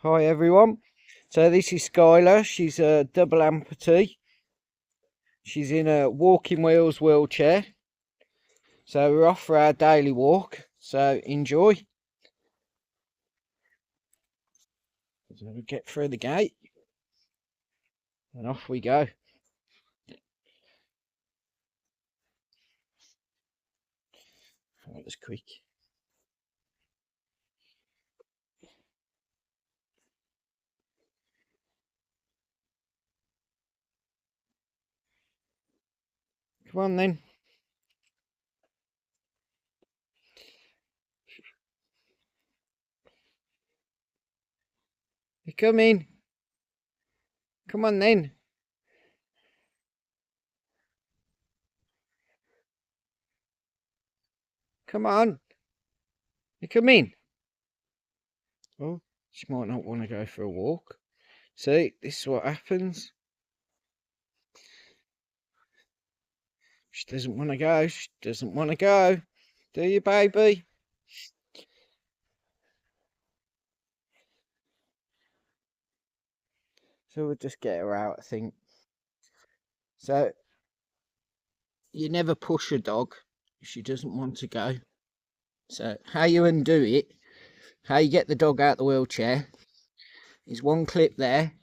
Hi everyone. So this is Skylar. She's a double amputee. She's in a walking wheels wheelchair. So we're off for our daily walk. So enjoy. So we get through the gate and off we go. That was quick. Come on then. You come in. Come on then. Come on. You come in. Oh, she might not want to go for a walk. See, this is what happens. She doesn't want to go. She doesn't want to go. Do you, baby? So we'll just get her out, I think. So you never push a dog if she doesn't want to go. So how you undo it, how you get the dog out the wheelchair, is one clip there,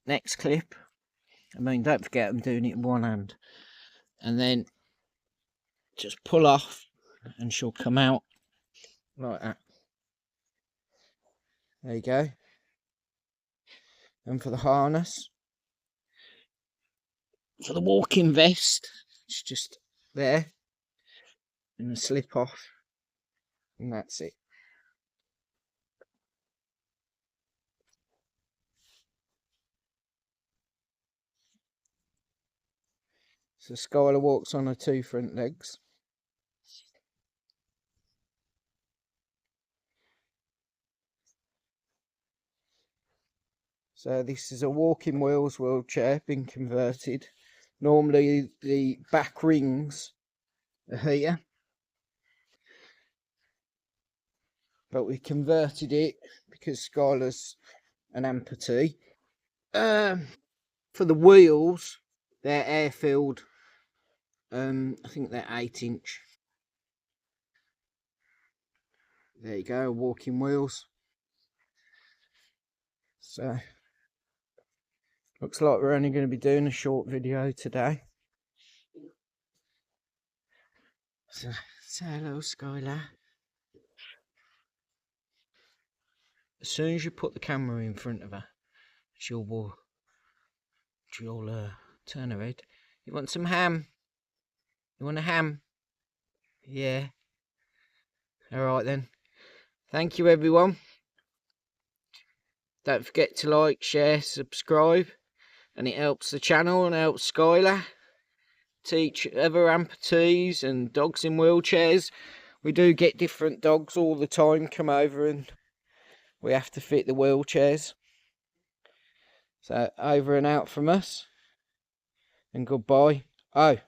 next clip. I mean, don't forget I'm doing it in one hand. And then just pull off and she'll come out like that. There you go. And for the harness, for the walking vest, it's just there. And a slip off. And that's it. So Skylar walks on her two front legs. So this is a walking wheels wheelchair, been converted. Normally the back rings are here, but we converted it because Skylar's an amputee. For the wheels, they're air-filled. I think they're 8-inch. There you go, walking wheels. So looks like we're only going to be doing a short video today. So hello, Skylar. As soon as you put the camera in front of her, she'll turn her head. You want some ham? You want a ham? Yeah. Alright then. Thank you everyone. Don't forget to like, share, subscribe. And it helps the channel and helps Skylar teach other amputees and dogs in wheelchairs. We do get different dogs all the time come over and we have to fit the wheelchairs. So over and out from us. And goodbye. Oh.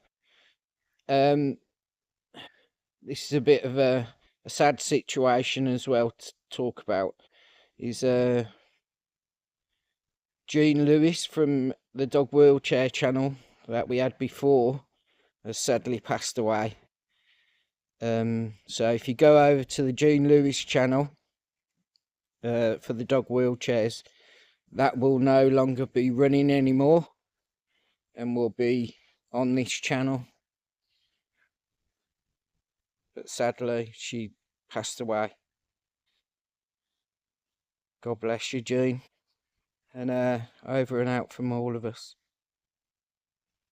This is a bit of a sad situation as well to talk about. Is Jean Lewis from the Dog Wheelchair channel that we had before has sadly passed away. So if you go over to the Jean Lewis channel for the dog wheelchairs, that will no longer be running anymore and will be on this channel. But sadly, she passed away. God bless you, Jean. And over and out from all of us.